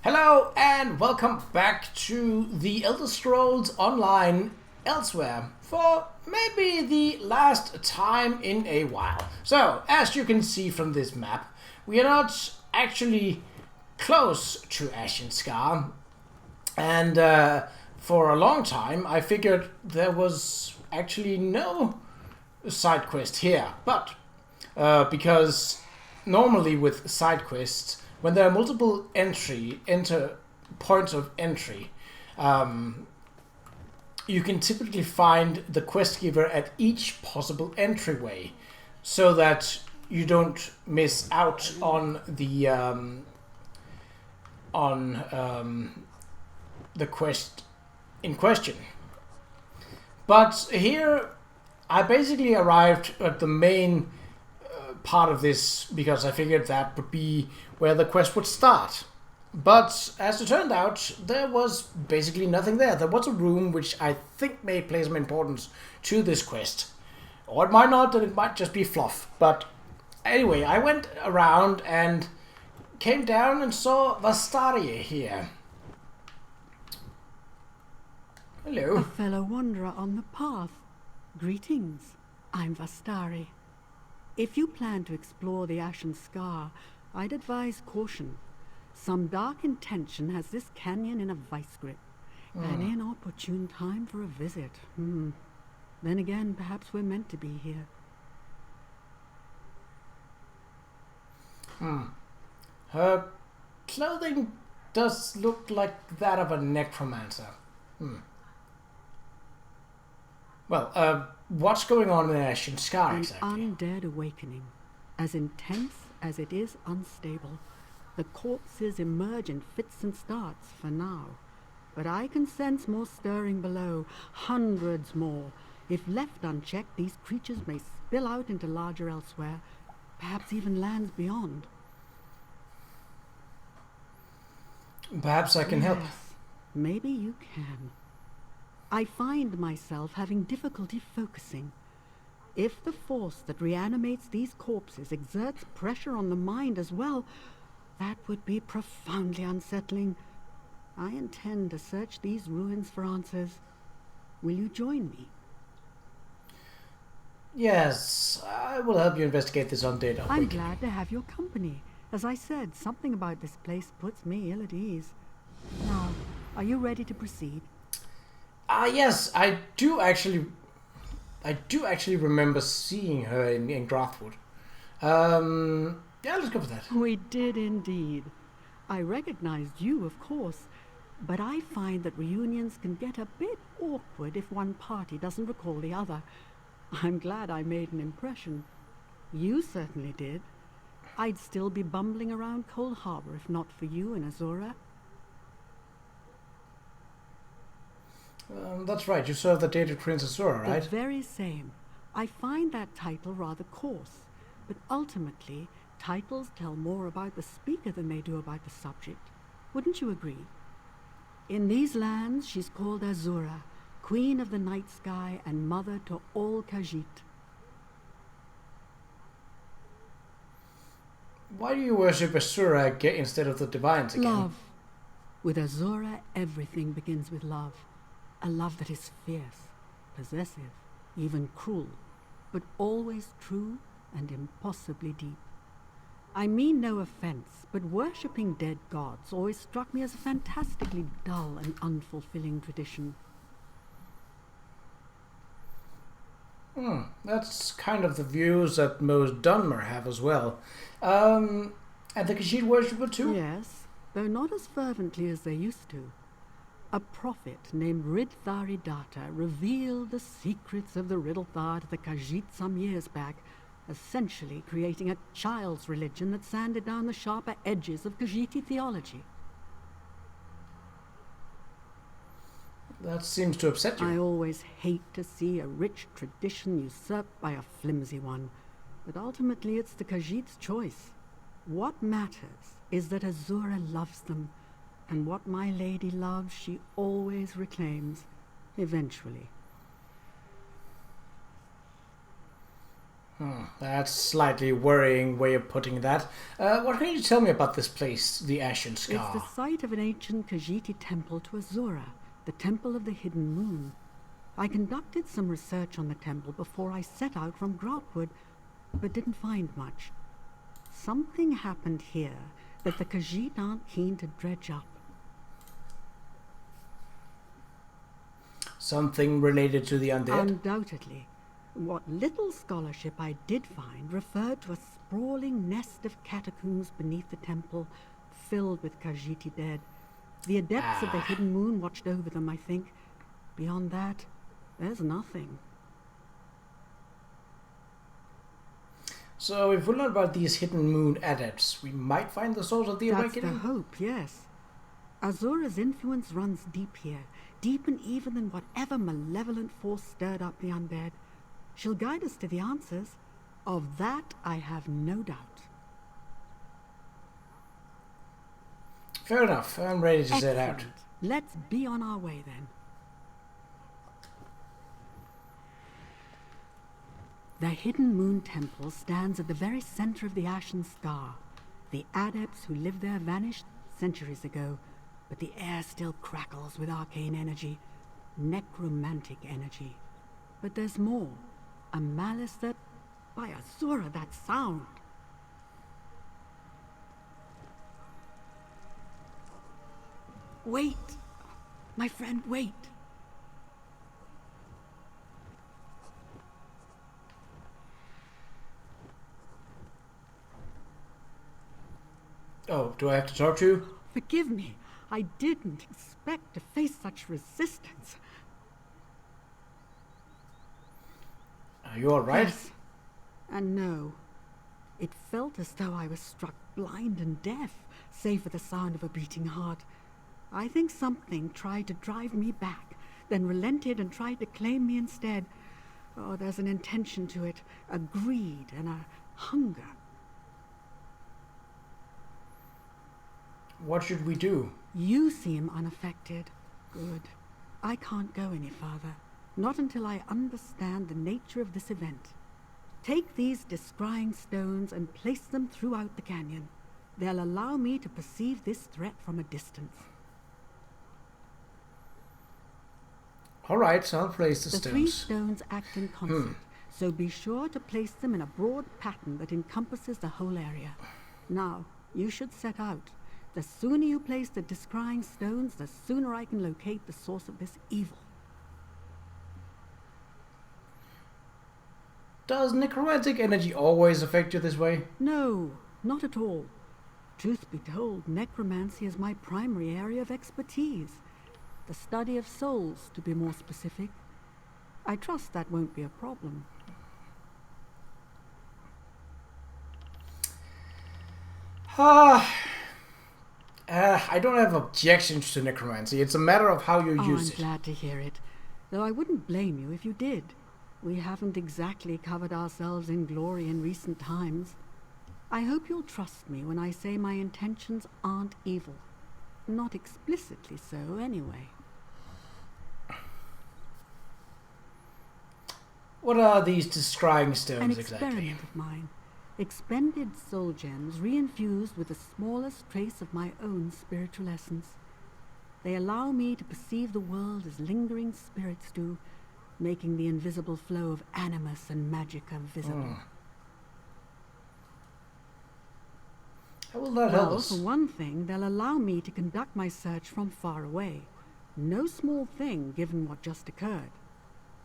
Hello and welcome back to the Elder Scrolls Online Elsweyr for maybe the last time in a while. So, as you can see from this map, we are not actually close to Ashen Scar, and for a long time I figured there was actually no side quest here, but because normally with side quests, when there are multiple points of entry, you can typically find the quest giver at each possible entryway, so that you don't miss out on the quest in question. But here, I basically arrived at the main part of this because I figured that would be where the quest would start. But as it turned out, there was basically nothing there. There was a room which I think may play some importance to this quest. Or it might not, and it might just be fluff. But anyway, I went around and came down and saw Vastari here. Hello. A fellow wanderer on the path. Greetings. I'm Vastari. If you plan to explore the Ashen Scar, I'd advise caution. Some dark intention has this canyon in a vice grip. An inopportune time for a visit. Then again, perhaps we're meant to be here. Her clothing does look like that of a necromancer. Well, what's going on in Ashen Scar exactly? An undead awakening, as intense as it is unstable. The corpses emerge in fits and starts for now, but I can sense more stirring below, hundreds more. If left unchecked, these creatures may spill out into larger Elsweyr, perhaps even lands beyond. Perhaps I can help. Maybe you can. I find myself having difficulty focusing. If the force that reanimates these corpses exerts pressure on the mind as well, that would be profoundly unsettling. I intend to search these ruins for answers. Will you join me? Yes, I will help you investigate this undead awakening. I'm glad to have your company. As I said, something about this place puts me ill at ease. Now, are you ready to proceed? Yes, I do actually remember seeing her in Grathwood. Yeah, let's go for that. We did indeed. I recognized you, of course, but I find that reunions can get a bit awkward if one party doesn't recall the other. I'm glad I made an impression. You certainly did. I'd still be bumbling around Cold Harbor if not for you and Azura. That's right, you serve the dated Prince Azura, right? The very same. I find that title rather coarse, but ultimately, titles tell more about the speaker than they do about the subject. Wouldn't you agree? In these lands, she's called Azura, Queen of the Night Sky and Mother to all Qa'Rajh. Why do you worship Azura instead of the Divines again? Love. With Azura, everything begins with love. A love that is fierce, possessive, even cruel, but always true and impossibly deep. I mean no offense, but worshipping dead gods always struck me as a fantastically dull and unfulfilling tradition. That's kind of the views that most Dunmer have as well. And the Qa'Rajh worshipper too? Yes, though not as fervently as they used to. A prophet named Ridthari-Data revealed the secrets of the Riddlethar to the Qa'Rajh some years back, essentially creating a child's religion that sanded down the sharper edges of Qa'Rajh theology. That seems to upset you. I always hate to see a rich tradition usurped by a flimsy one, but ultimately it's the Qa'Rajh's choice. What matters is that Azura loves them, and what my lady loves she always reclaims, eventually. That's slightly worrying way of putting that. What can you tell me about this place, the Ashen Scar? It's the site of an ancient Khajiiti temple to Azura, the Temple of the Hidden Moon. I conducted some research on the temple before I set out from Grotwood, but didn't find much. Something happened here that the Khajiit aren't keen to dredge up. Something related to the undead? Undoubtedly. What little scholarship I did find referred to a sprawling nest of catacombs beneath the temple, filled with Khajiiti dead. The adepts of the Hidden Moon watched over them, I think. Beyond that, there's nothing. So if we learn about these Hidden Moon adepts, we might find the source of the awakening? That's the hope, yes. Azura's influence runs deep here, deep and even than whatever malevolent force stirred up the undead. She'll guide us to the answers. Of that, I have no doubt. Fair enough. I'm ready to set out. Let's be on our way then. The Hidden Moon Temple stands at the very center of the Ashen Scar. The adepts who lived there vanished centuries ago, but the air still crackles with arcane energy, necromantic energy. But there's more. A malice that... By Azura, that sound! Wait! My friend, wait! Oh, do I have to talk to you? Forgive me. I didn't expect to face such resistance. Are you alright? Yes. And no. It felt as though I was struck blind and deaf, save for the sound of a beating heart. I think something tried to drive me back, then relented and tried to claim me instead. Oh, there's an intention to it, a greed and a hunger. What should we do? You seem unaffected. Good. I can't go any farther. Not until I understand the nature of this event. Take these descrying stones and place them throughout the canyon. They'll allow me to perceive this threat from a distance. Alright, so I'll place the stones. The 3 stones act in concert, so be sure to place them in a broad pattern that encompasses the whole area. Now, you should set out. The sooner you place the descrying stones, the sooner I can locate the source of this evil. Does necromantic energy always affect you this way? No, not at all. Truth be told, necromancy is my primary area of expertise. The study of souls, to be more specific. I trust that won't be a problem. I don't have objections to necromancy. It's a matter of how you use it. I'm glad to hear it. Though I wouldn't blame you if you did. We haven't exactly covered ourselves in glory in recent times. I hope you'll trust me when I say my intentions aren't evil. Not explicitly so, anyway. What are these descrying stones An exactly? experiment of mine. Expended soul gems reinfused with the smallest trace of my own spiritual essence. They allow me to perceive the world as lingering spirits do, making the invisible flow of animus and magicka visible. How will that help Well, us? for one thing, they'll allow me to conduct my search from far away. No small thing, given what just occurred.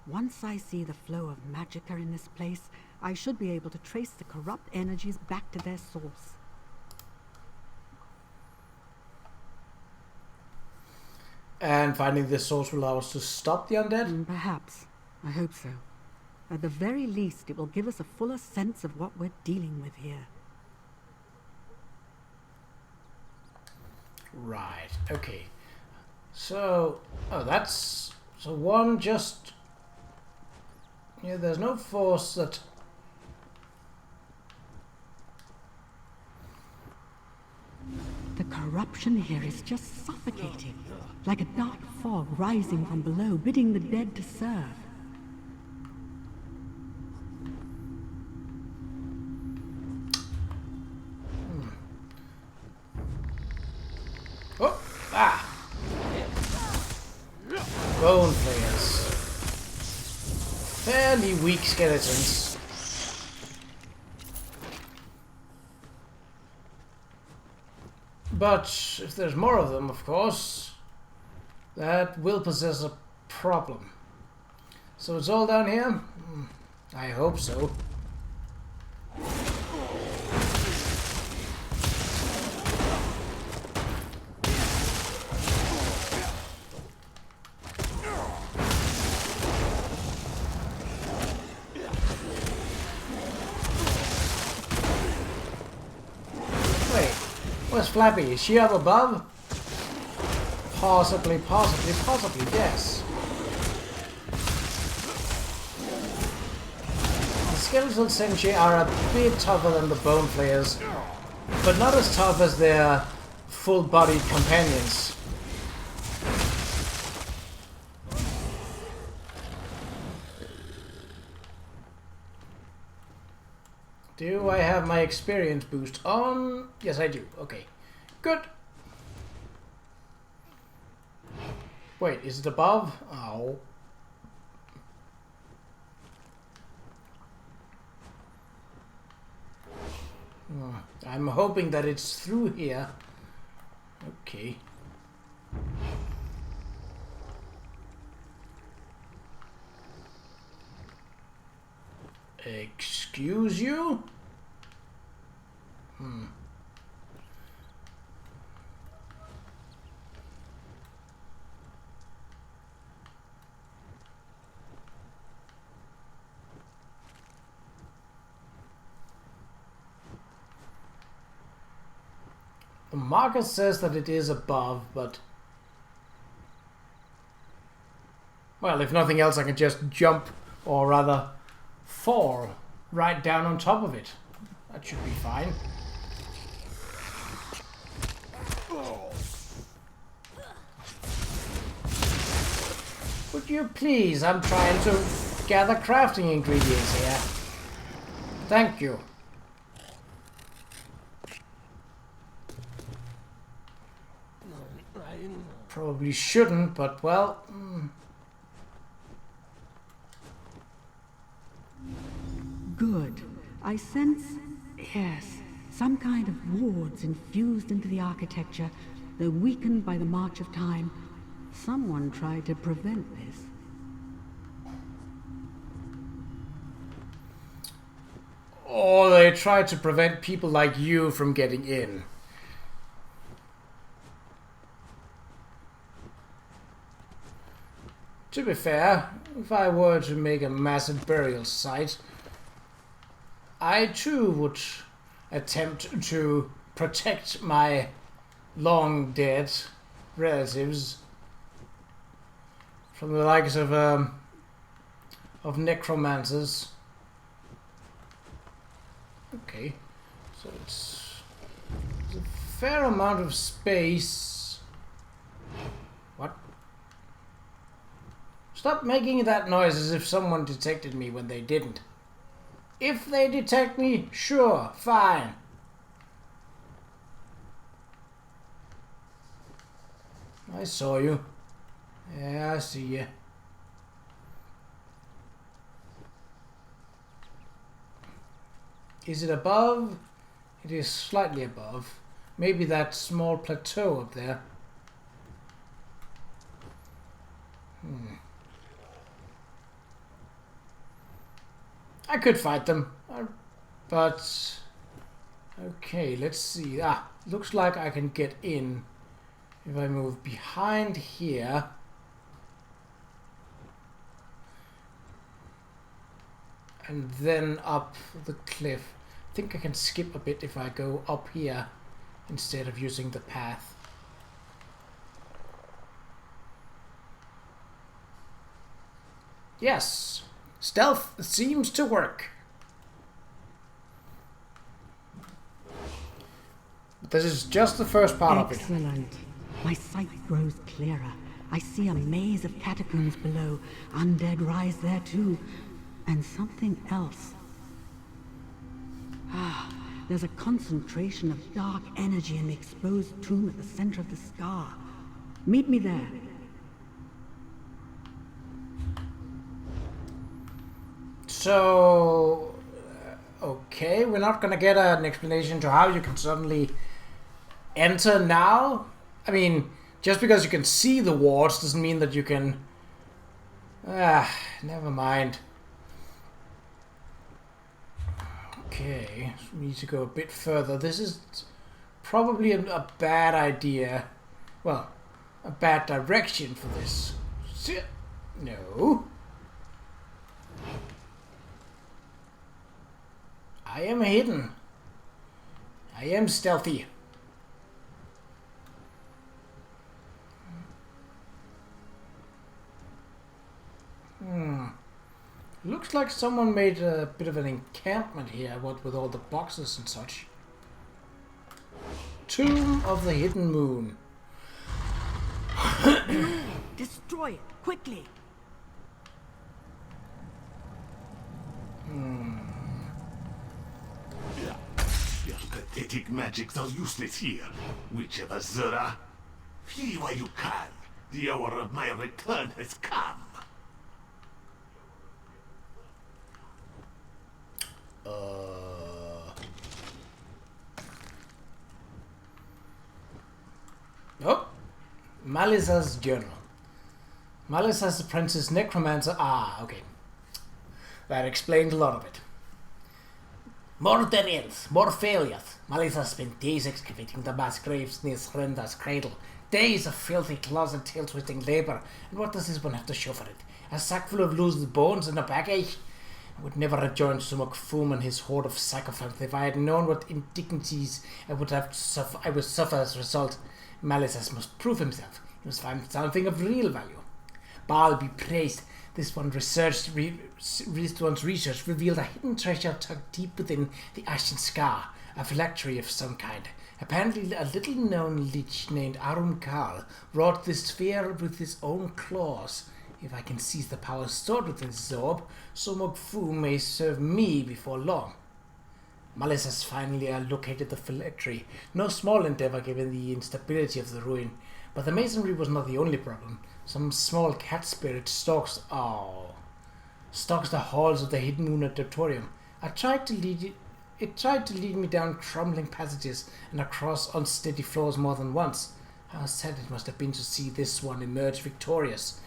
Once I see the flow of magicka in this place, I should be able to trace the corrupt energies back to their source. And finding this source will allow us to stop the undead? Perhaps. I hope so. At the very least, it will give us a fuller sense of what we're dealing with here. Right, okay. So, that's... So one just... Yeah, there's no force that... The corruption here is just suffocating, like a dark fog rising from below, bidding the dead to serve. Oh! Ah! Bone flayers. Fairly weak skeletons. But if there's more of them, of course, that will possess a problem. So it's all down here? I hope so. Wait, where's Flappy? Is she up above? Possibly, yes. The skeletal Senshi are a bit tougher than the bone flayers, but not as tough as their full-bodied companions. Do I have my experience boost on? Yes, I do. Okay. Good. Wait, is it above? Oh. I'm hoping that it's through here. Okay. Excuse you? The marker says that it is above, but... well, if nothing else, I can just jump, or rather, fall right down on top of it. That should be fine. Would you please? I'm trying to gather crafting ingredients here. Thank you. Probably shouldn't, but well... Good. I sense, yes, some kind of wards infused into the architecture. They're weakened by the march of time. Someone tried to prevent this. Or they tried to prevent people like you from getting in. To be fair, if I were to make a massive burial site, I too would attempt to protect my long dead relatives from the likes of necromancers. Okay, so it's a fair amount of space. What? Stop making that noise as if someone detected me when they didn't. If they detect me, sure, fine. I saw you. Yeah, I see you. Is it above? It is slightly above. Maybe that small plateau up there. I could fight them, but... okay, let's see. Looks like I can get in if I move behind here. And then up the cliff. I think I can skip a bit if I go up here instead of using the path. Yes, stealth seems to work. But this is just the first part of it. Excellent. My sight grows clearer. I see a maze of catacombs below. Undead rise there too. And something else. There's a concentration of dark energy in the exposed tomb at the center of the scar. Meet me there. So, okay, we're not gonna get an explanation to how you can suddenly enter now. I mean, just because you can see the wards doesn't mean that you can... never mind. Okay, so we need to go a bit further. This is probably a bad idea. Well, a bad direction for this. No. I am hidden. I am stealthy. Looks like someone made a bit of an encampment here, what with all the boxes and such. Tomb of the Hidden Moon. Destroy it, quickly! Your pathetic magics are useless here, Witch of Azura. Flee while you can. The hour of my return has come. Oh, Malisa's journal. Malisa's apprentice necromancer. Ah, okay. That explained a lot of it. More denials, more failures. Malisa spent days excavating the mass graves near Srenda's cradle. Days of filthy claws and tail-twisting labor. And what does this one have to show for it? A sack full of loose bones and a backache? I would never have joined Sumok Foom and his horde of sycophants if I had known what indignities I would suffer as a result. Malisas must prove himself. He must find something of real value. Baal be praised. This one's research revealed a hidden treasure tucked deep within the Ashen Scar, a phylactery of some kind. Apparently, a little-known lich named Arumkal wrought this sphere with his own claws. If I can seize the power stored within this orb, Sumok Fu may serve me before long. Malice has finally located the phylactery. No small endeavor given the instability of the ruin. But the masonry was not the only problem. Some small cat spirit stalks the halls of the Hidden Moon Auditorium. It tried to lead me down crumbling passages and across unsteady floors more than once. How sad it must have been to see this one emerge victorious.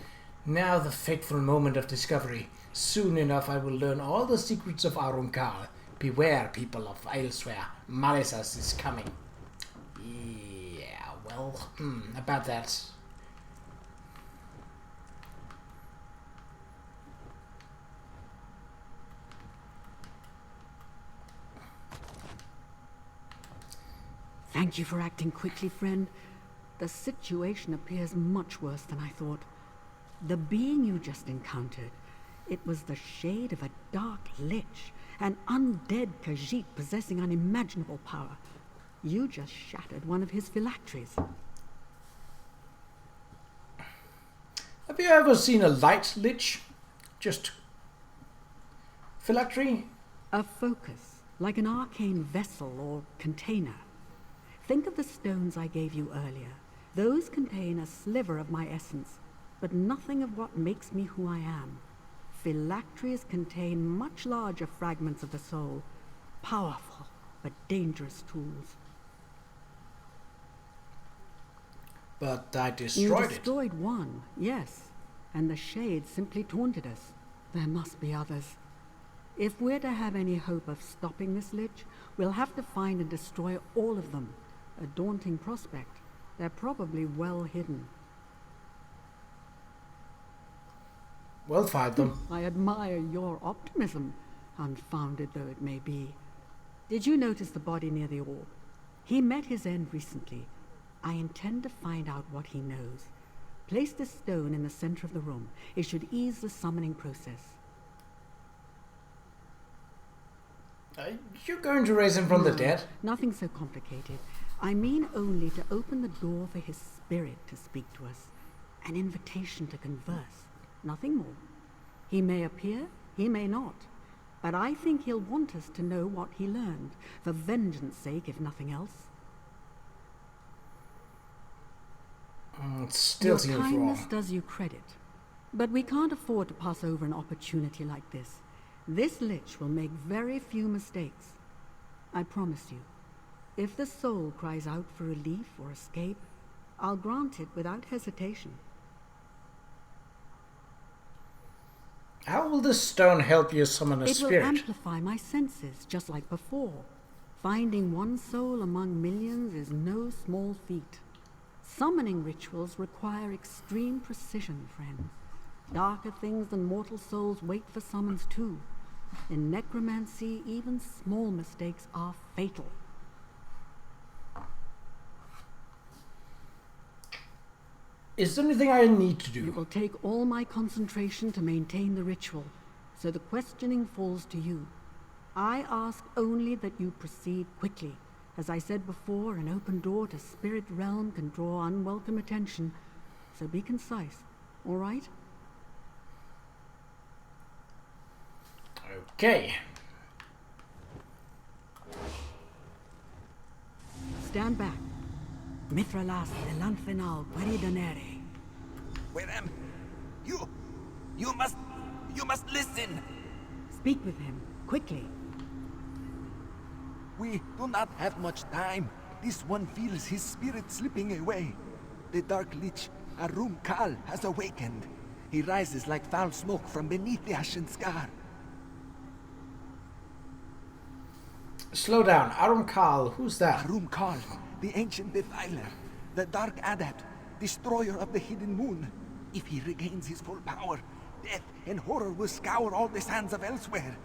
Now the fateful moment of discovery. Soon enough I will learn all the secrets of Arunkal. Beware, people of Elsweyr. Malisas is coming. Yeah, well, about that. Thank you for acting quickly, friend. The situation appears much worse than I thought. The being you just encountered, it was the shade of a dark lich, an undead Qa'Rajh possessing unimaginable power. You just shattered one of his phylacteries. Have you ever seen a light lich? Just phylactery? A focus, like an arcane vessel or container. Think of the stones I gave you earlier. Those contain a sliver of my essence, but nothing of what makes me who I am. Phylacteries contain much larger fragments of the soul, powerful but dangerous tools. But I You destroyed destroyed one, yes, and the shade simply taunted us. There must be others. If we're to have any hope of stopping this lich, we'll have to find and destroy all of them. A daunting prospect. They're probably well hidden. We'll find them. I admire your optimism, unfounded though it may be. Did you notice the body near the orb? He met his end recently. I intend to find out what he knows. Place this stone in the center of the room. It should ease the summoning process. Are you going to raise him from the dead? Nothing so complicated. I mean only to open the door for his spirit to speak to us. An invitation to converse. Nothing more. He may appear, he may not. But I think he'll want us to know what he learned, for vengeance sake, if nothing else. It still Your seems kindness wrong. does you credit. But we can't afford to pass over an opportunity like this. This Lich will make very few mistakes. I promise you. If the soul cries out for relief or escape, I'll grant it without hesitation. How will this stone help you summon a It spirit? will amplify my senses, just like before. Finding one soul among millions is no small feat. Summoning rituals require extreme precision, friend. Darker things than mortal souls wait for summons too. In necromancy, even small mistakes are fatal. Is there anything I need to It do? will take all my concentration to maintain the ritual, so the questioning falls to you. I ask only that you proceed quickly. As I said before, an open door to Spirit Realm can draw unwelcome attention, so be concise, all right? Okay. Stand back. Mithralas elanfenal queridanere. Where am you? You must listen. Speak with him, quickly. We do not have much time. This one feels his spirit slipping away. The Dark Lich, Qa'Rajh, has awakened. He rises like foul smoke from beneath the Ashen scar. Slow down. Qa'Rajh, who's that? Qa'Rajh, the ancient defiler, the dark adept, destroyer of the hidden moon. If he regains his full power, death and horror will scour all the sands of Elsweyr.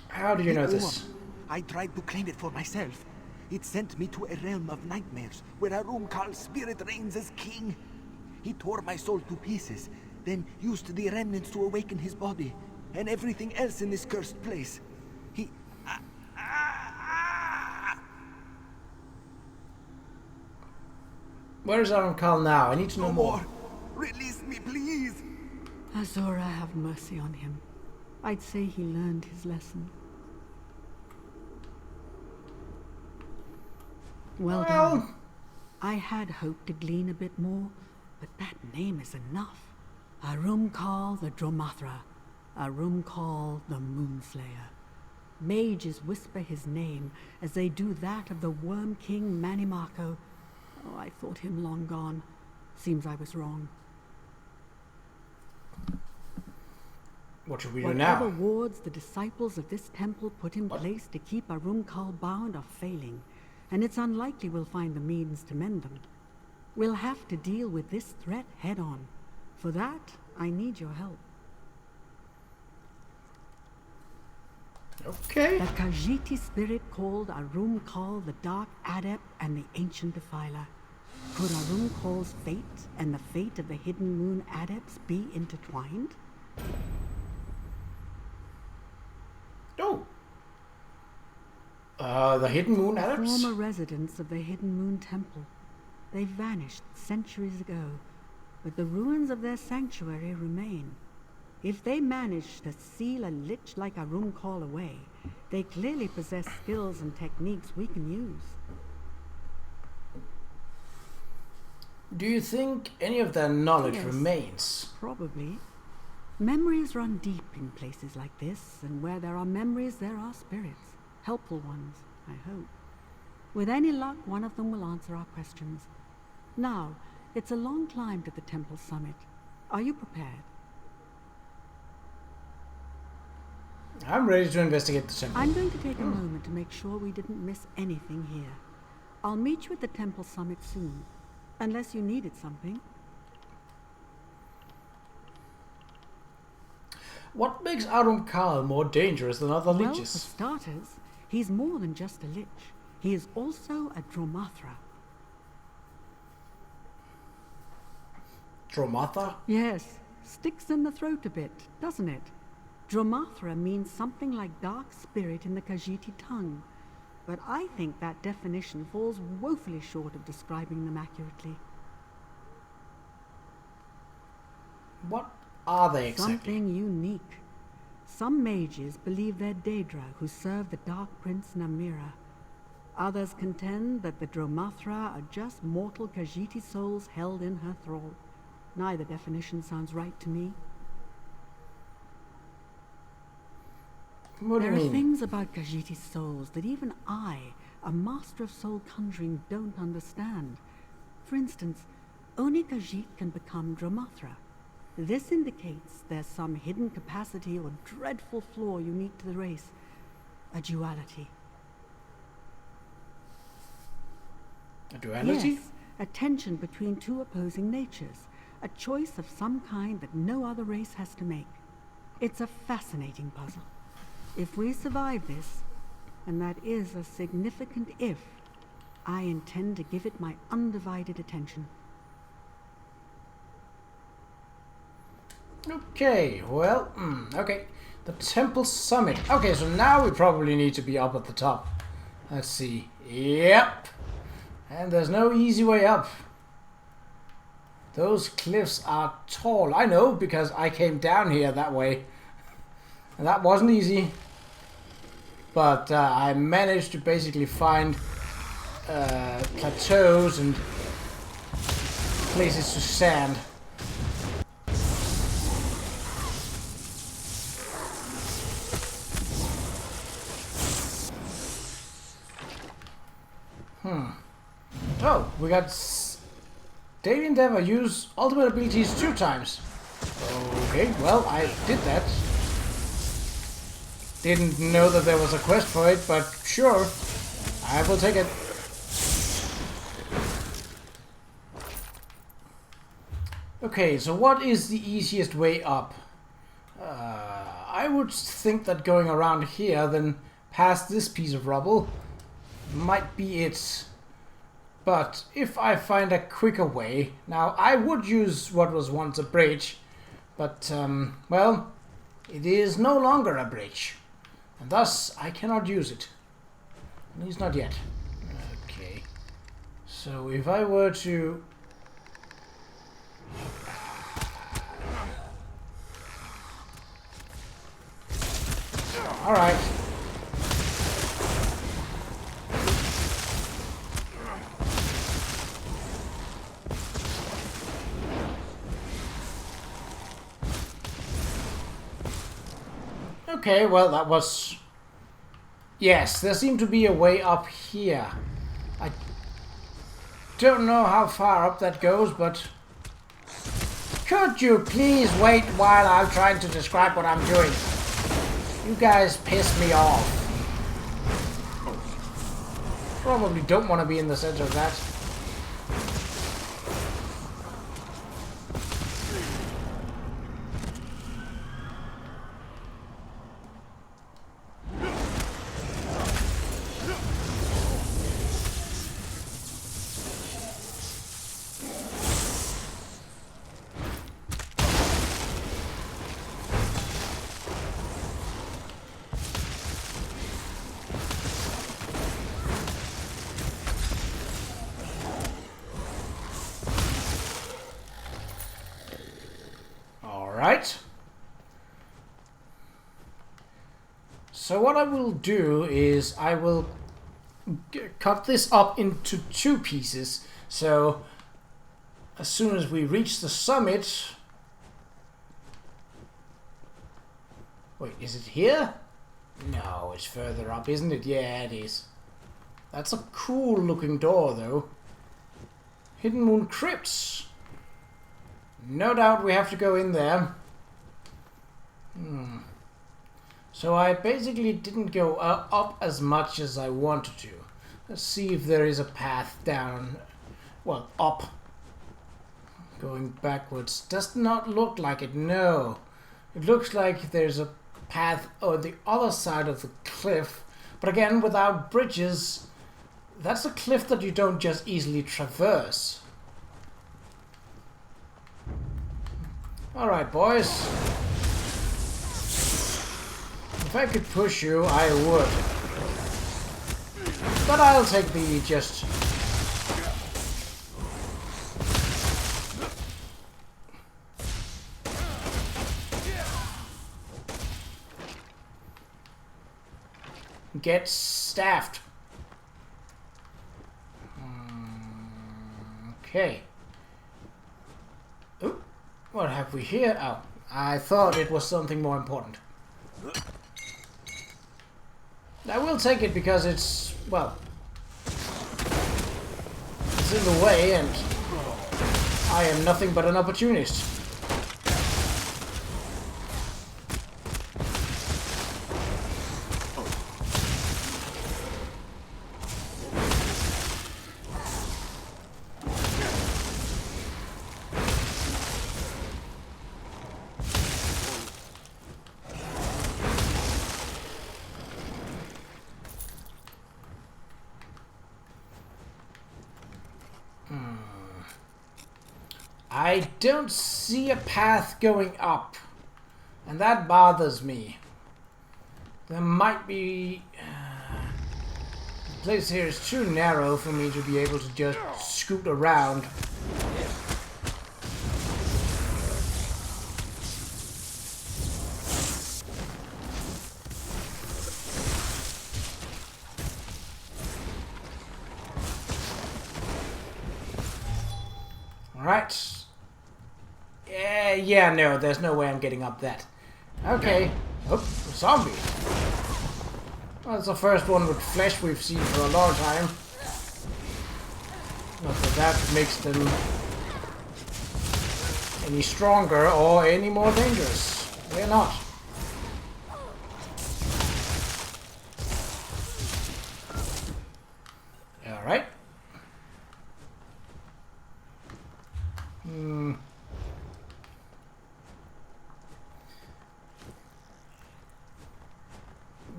How do you know The this? orb. I tried to claim it for myself. It sent me to a realm of nightmares, where Qa'Rajh's spirit reigns as king. He tore my soul to pieces, then used the remnants to awaken his body, and everything else in this cursed place. He... Where's Qa'Rajh now? I need to know No more. more! Release me, please! Azora, have mercy on him. I'd say he learned his lesson. Well done. I had hoped to glean a bit more, but that name is enough. Qa'Rajh the Dromathra, Qa'Rajh the Moonslayer. Mages whisper his name as they do that of the Worm King Manimako. Oh, I thought him long gone. Seems I was wrong. What should we do Whatever now? wards the disciples of this temple put in place to keep Qa'Rajh bound are failing, and it's unlikely we'll find the means to mend them. We'll have to deal with this threat head on. For that, I need your help. Okay. The Khajiiti spirit called Qa'Rajh the Dark Adept and the Ancient Defiler. Could Qa'Rajh's fate and the fate of the Hidden Moon Adepts be intertwined? Oh. The Hidden Moon Adepts? Former residents of the Hidden Moon Temple. They vanished centuries ago, but the ruins of their sanctuary remain. If they managed to seal a lich like Qa'Rajh away, they clearly possess skills and techniques we can use. Do you think any of their knowledge Yes. remains? Probably. Memories run deep in places like this, and where there are memories, there are spirits. Helpful ones, I hope. With any luck, one of them will answer our questions. Now, it's a long climb to the temple summit. Are you prepared? I'm ready to investigate the temple. I'm going to take a moment to make sure we didn't miss anything here. I'll meet you at the temple summit soon, unless you needed something. What makes Qa'Rajh more dangerous than other Well, for liches? starters, he's more than just a lich. He is also a Dromathra. Dromathra? Yes, sticks in the throat a bit, doesn't it? Dromathra means something like dark spirit in the Khajiiti tongue, but I think that definition falls woefully short of describing them accurately. What are they exactly? Something unique. Some mages believe they're Daedra who serve the Dark Prince Namira. Others contend that the Dromathra are just mortal Khajiiti souls held in her thrall. Neither definition sounds right to me. What do you There are mean? things about Khajiiti souls that even I, a master of soul conjuring, don't understand. For instance, only Khajiit can become Dromathra. This indicates there's some hidden capacity or dreadful flaw unique to the race. A duality. A duality? Yes, a tension between two opposing natures. A choice of some kind that no other race has to make. It's a fascinating puzzle. If we survive this, and that is a significant if, I intend to give it my undivided attention. Okay, well, okay. The temple summit. Okay, so now we probably need to be up at the top. Let's see. Yep. And there's no easy way up. Those cliffs are tall. I know, because I came down here that way. And that wasn't easy. But I managed to basically find plateaus and places to stand. Oh, we got Daily Endeavor. Use ultimate abilities 2 times. Okay, well, I did that. Didn't know that there was a quest for it, but sure, I will take it. Okay, so what is the easiest way up? I would think that going around here, then past this piece of rubble, might be it. But if I find a quicker way, now I would use what was once a bridge, but well, it is no longer a bridge, and thus I cannot use it. At least not yet. Okay, so if I were to... Alright. Okay, well, that was... Yes, there seemed to be a way up here. I don't know how far up that goes, but... Could you please wait while I'm trying to describe what I'm doing? You guys piss me off. Probably don't want to be in the center of that. Right. So what I will do is I will cut this up into 2 pieces. So as soon as we reach the summit... Wait, is it here? No, it's further up, isn't it? Yeah, it is. That's a cool looking door, though. Hidden Moon Crips. No doubt we have to go in there. So I basically didn't go up as much as I wanted to. Let's see if there is a path down. Well, up. Going backwards. Does not look like it, no. It looks like there's a path on the other side of the cliff. But again, without bridges, that's a cliff that you don't just easily traverse. Alright, boys. If I could push you, I would. But I'll take the just... get staffed. Okay. Oh, what have we here? Oh, I thought it was something more important. I will take it because it's, well, it's in the way and I am nothing but an opportunist. I don't see a path going up, and that bothers me. There might be... the place here is too narrow for me to be able to just scoot around. Alright. Yeah, no, there's no way I'm getting up that. Okay. Oh, a zombie. Well, that's the first one with flesh we've seen for a long time. Not that that makes them any stronger or any more dangerous. They're not. Alright.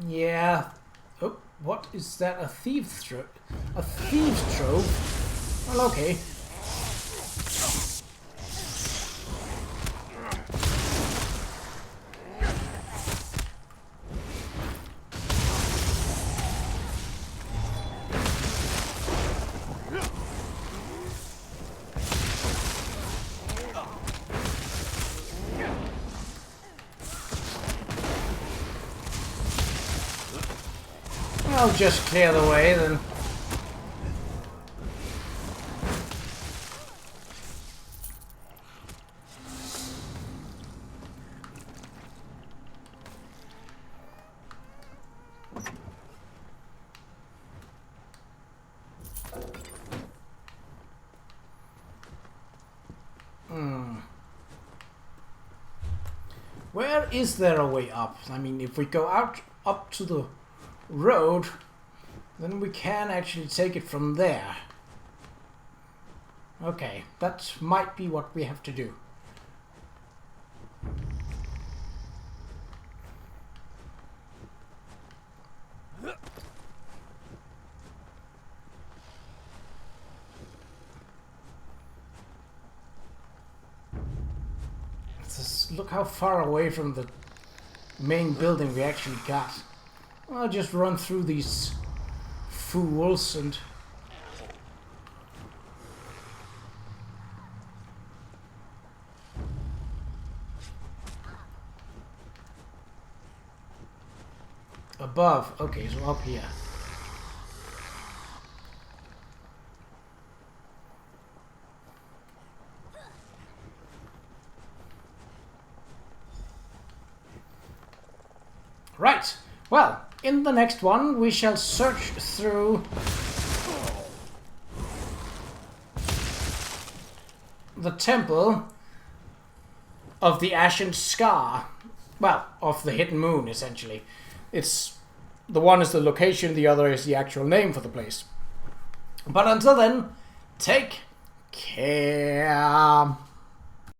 Yeah. Oh, what is that? A thief's trove? A thief's trove? Well, okay. I'll just clear the way then. Where is there a way up? I mean, if we go out up to the road, then we can actually take it from there. Okay, that might be what we have to do. Just look how far away from the main building we actually got. I'll just run through these fools and... above. Okay, so up here. Right. Well, in the next one, we shall search through the temple of the Ashen Scar. Well, of the Hidden Moon, essentially. It's the one is the location, the other is the actual name for the place. But until then, take care.